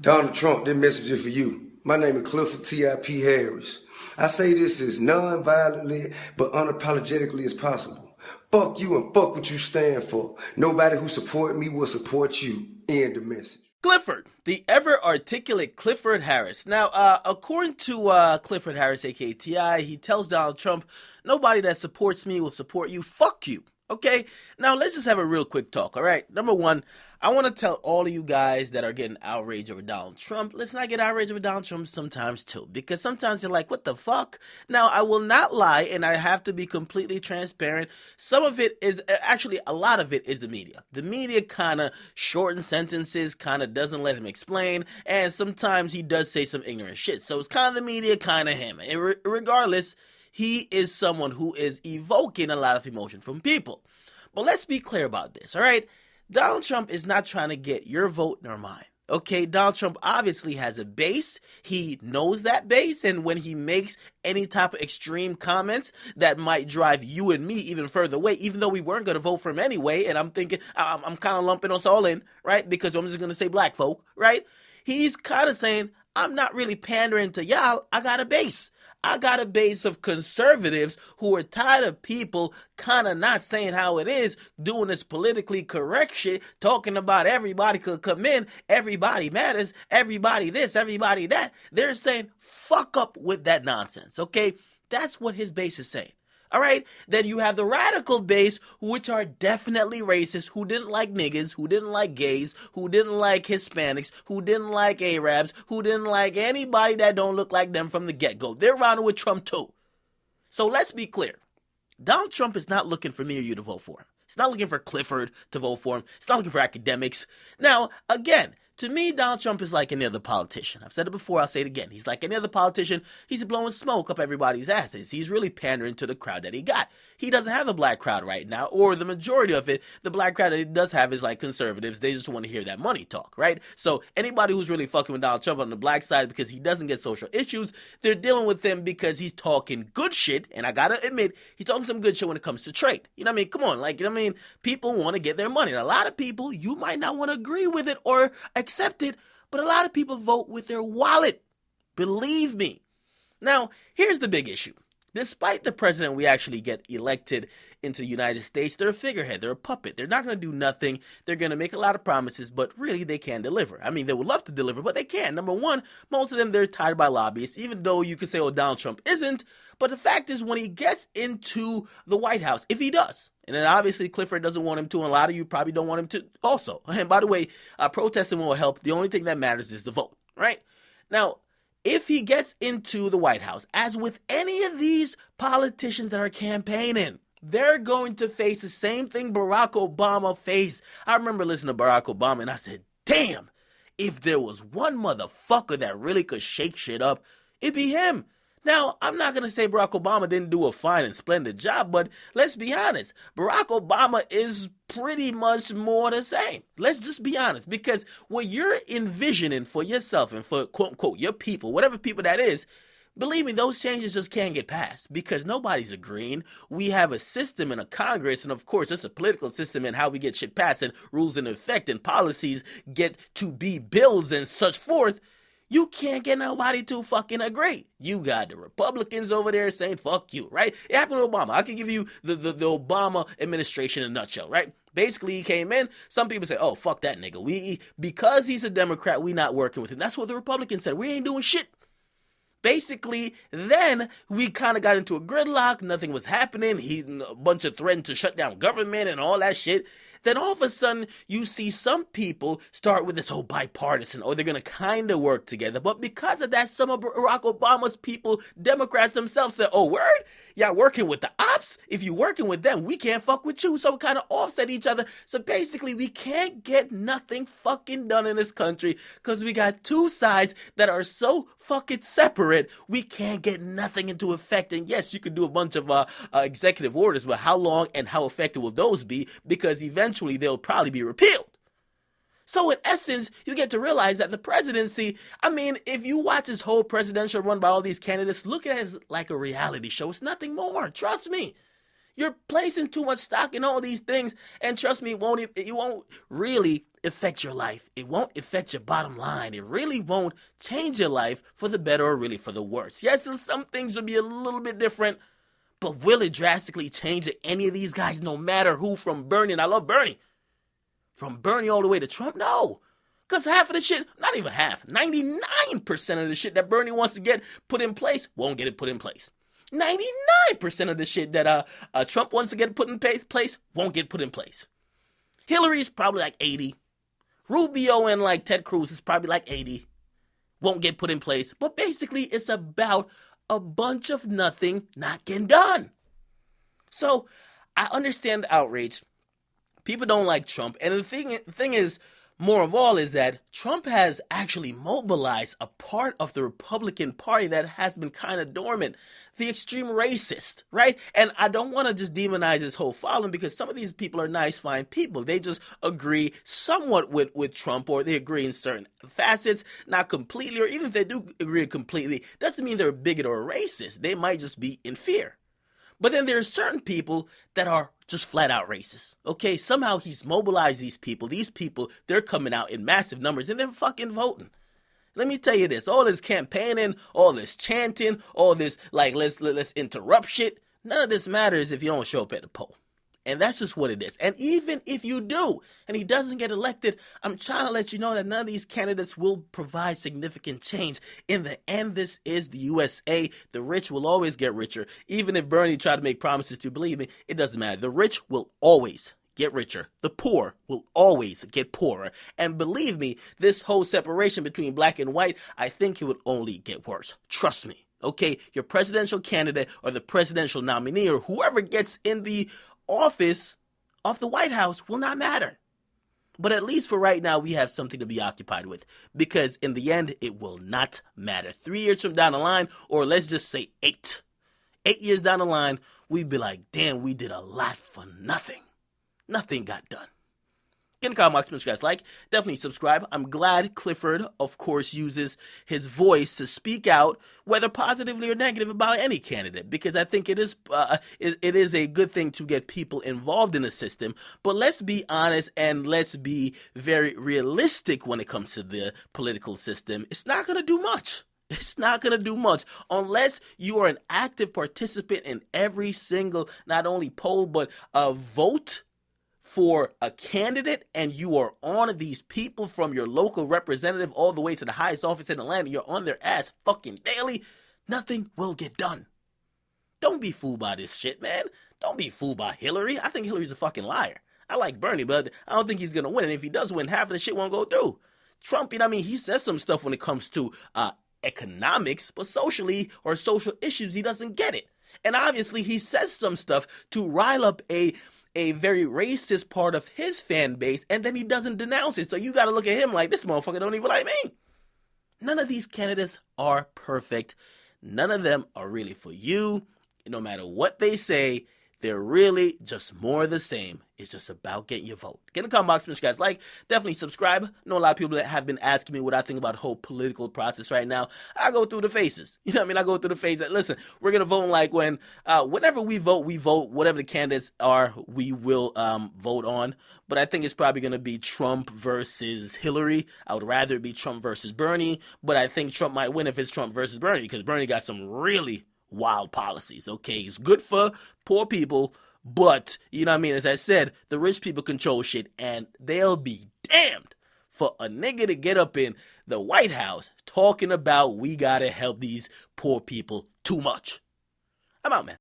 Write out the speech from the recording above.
Donald Trump, this message is for you. My name is Clifford T.I.P. Harris. I say this as non-violently but unapologetically as possible. Fuck you and fuck what you stand for. Nobody who support me will support you. End the message. Clifford, the ever-articulate Clifford Harris. Now, according to Clifford Harris, aka T.I., he tells Donald Trump, nobody that supports me will support you. Fuck you. Okay? Now, let's just have a real quick talk, all right? Number one, I want to tell all of you guys that are getting outraged over Donald Trump, listen, I get outraged over Donald Trump sometimes too, because sometimes you're like, what the fuck? Now, I will not lie, and I have to be completely transparent. Some of it is, actually, a lot of it is the media. The media kind of shortens sentences, kind of doesn't let him explain, and sometimes he does say some ignorant shit. So it's kind of the media, kind of him. And regardless, he is someone who is evoking a lot of emotion from people. But let's be clear about this, all right? Donald Trump is not trying to get your vote nor mine. Okay, Donald Trump obviously has a base. He knows that base, and when he makes any type of extreme comments that might drive you and me even further away, even though we weren't going to vote for him anyway, and I'm thinking, I'm kind of lumping us all in, right? Because I'm just going to say black folk, right? He's kind of saying, I'm not really pandering to y'all. I got a base. I got a base of conservatives who are tired of people kind of not saying how it is, doing this politically correct shit, talking about everybody could come in, everybody matters, everybody this, everybody that. They're saying, fuck up with that nonsense, okay? That's what his base is saying. All right, then you have the radical base, which are definitely racist, who didn't like niggas, who didn't like gays, who didn't like Hispanics, who didn't like Arabs, who didn't like anybody that don't look like them from the get-go. They're riding with Trump too. So let's be clear. Donald Trump is not looking for me or you to vote for him. He's not looking for Clifford to vote for him. He's not looking for academics. Now, again, to me, Donald Trump is like any other politician. I've said it before, I'll say it again. He's like any other politician. He's blowing smoke up everybody's asses. He's really pandering to the crowd that he got. He doesn't have the black crowd right now, or the majority of it. The black crowd that he does have is like conservatives. They just want to hear that money talk, right? So anybody who's really fucking with Donald Trump on the black side because he doesn't get social issues, they're dealing with him because he's talking good shit. And I gotta admit, he's talking some good shit when it comes to trade. You know what I mean? Come on, like, you know what I mean? People want to get their money. And a lot of people, you might not want to agree with it or accept it, but a lot of people vote with their wallet. Believe me. Now, here's the big issue. Despite the president we actually get elected into the United States, they're a figurehead. They're a puppet. They're not going to do nothing. They're going to make a lot of promises, but really they can't deliver. I mean, they would love to deliver, but they can't. Number one, most of them, they're tied by lobbyists, even though you could say, oh, Donald Trump isn't. But the fact is, when he gets into the White House, if he does, and then obviously Clifford doesn't want him to, and a lot of you probably don't want him to also. And by the way, protesting won't help. The only thing that matters is the vote, right? Now, if he gets into the White House, as with any of these politicians that are campaigning, they're going to face the same thing Barack Obama faced. I remember listening to Barack Obama and I said, damn, if there was one motherfucker that really could shake shit up, it'd be him. Now, I'm not going to say Barack Obama didn't do a fine and splendid job, but let's be honest. Barack Obama is pretty much more the same. Let's just be honest, because what you're envisioning for yourself and for, quote unquote, your people, whatever people that is, believe me, those changes just can't get passed because nobody's agreeing. We have a system and a Congress, and of course, it's a political system and how we get shit passed and rules in effect and policies get to be bills and such forth. You can't get nobody to fucking agree. You got the Republicans over there saying, fuck you, right? It happened with Obama. I can give you the Obama administration in a nutshell, right? Basically, he came in. Some people say, oh, fuck that nigga. Because he's a Democrat, we not working with him. That's what the Republicans said. We ain't doing shit. Basically, then we kind of got into a gridlock. Nothing was happening. A bunch of threatened to shut down government and all that shit. Then all of a sudden, you see some people start with this whole bipartisan, or they're going to kind of work together. But because of that, some of Barack Obama's people, Democrats themselves, said, oh, word? Y'all working with the ops? If you working with them, we can't fuck with you. So we kind of offset each other. So basically, we can't get nothing fucking done in this country because we got two sides that are so fucking separate, we can't get nothing into effect. And yes, you could do a bunch of executive orders, but how long and how effective will those be? Because eventually they'll probably be repealed. So in essence, you get to realize that the presidency, I mean, if you watch this whole presidential run by all these candidates, look at it as like a reality show. It's nothing more. Trust me. You're placing too much stock in all these things, and trust me, it won't really affect your life. It won't affect your bottom line. It really won't change your life for the better or really for the worse. Yes, and some things will be a little bit different, but will it drastically change any of these guys, no matter who, from Bernie, and I love Bernie, from Bernie all the way to Trump? No. Because half of the shit, not even half, 99% of the shit that Bernie wants to get put in place won't get it put in place. 99% of the shit that Trump wants to get put in place won't get put in place. Hillary's probably like 80. Rubio and like Ted Cruz is probably like 80. Won't get put in place. But basically, it's about a bunch of nothing not getting done. So I understand the outrage. People don't like Trump. And the thing is, more of all, is that Trump has actually mobilized a part of the Republican Party that has been kind of dormant, the extreme racist, right? And I don't want to just demonize his whole following, because some of these people are nice, fine people. They just agree somewhat with Trump, or they agree in certain facets, not completely, or even if they do agree completely, doesn't mean they're a bigot or a racist. They might just be in fear. But then there are certain people that are just flat out racist. Okay, somehow he's mobilized these people. These people, they're coming out in massive numbers and they're fucking voting. Let me tell you this, all this campaigning, all this chanting, all this like let's interrupt shit, none of this matters if you don't show up at the poll. And that's just what it is. And even if you do, and he doesn't get elected, I'm trying to let you know that none of these candidates will provide significant change. In the end, this is the USA. The rich will always get richer. Even if Bernie tried to make promises to, believe me, it doesn't matter. The rich will always get richer. The poor will always get poorer. And believe me, this whole separation between black and white, I think it would only get worse. Trust me. Okay, your presidential candidate or the presidential nominee or whoever gets in the office of the White House will not matter. But at least for right now, we have something to be occupied with, because in the end, it will not matter. 3 years from down the line, or let's just say 8 years down the line, we'd be like, damn, we did a lot for nothing. Nothing got done. Get in the comment box, guys. Like, definitely subscribe. I'm glad Clifford, of course, uses his voice to speak out, whether positively or negative, about any candidate, because I think it is a good thing to get people involved in the system. But let's be honest and let's be very realistic when it comes to the political system. It's not going to do much. It's not going to do much unless you are an active participant in every single, not only poll, but vote for a candidate, and you are on these people from your local representative all the way to the highest office in the land, you're on their ass fucking daily, nothing will get done. Don't be fooled by this shit, man. Don't be fooled by Hillary. I think Hillary's a fucking liar. I like Bernie, but I don't think he's going to win. And if he does win, half of the shit won't go through. Trump, he says some stuff when it comes to economics, but socially or social issues, he doesn't get it. And obviously, he says some stuff to rile up a very racist part of his fan base, and then he doesn't denounce it. So you got to look at him like, this motherfucker don't even like me. None of these candidates are perfect. None of them are really for you. No matter what they say, they're really just more of the same. It's just about getting your vote. Get in the comment box, make sure you guys like, definitely subscribe. I know a lot of people that have been asking me what I think about the whole political process right now. I go through the phases. I go through the phase that, listen, we're going to vote like whenever we vote, whatever the candidates are, we will vote on. But I think it's probably going to be Trump versus Hillary. I would rather it be Trump versus Bernie, but I think Trump might win if it's Trump versus Bernie, because Bernie got some really wild policies. Okay, it's good for poor people, but as I said, the rich people control shit, and they'll be damned for a nigga to get up in the White House talking about we gotta help these poor people too much. I'm out, man.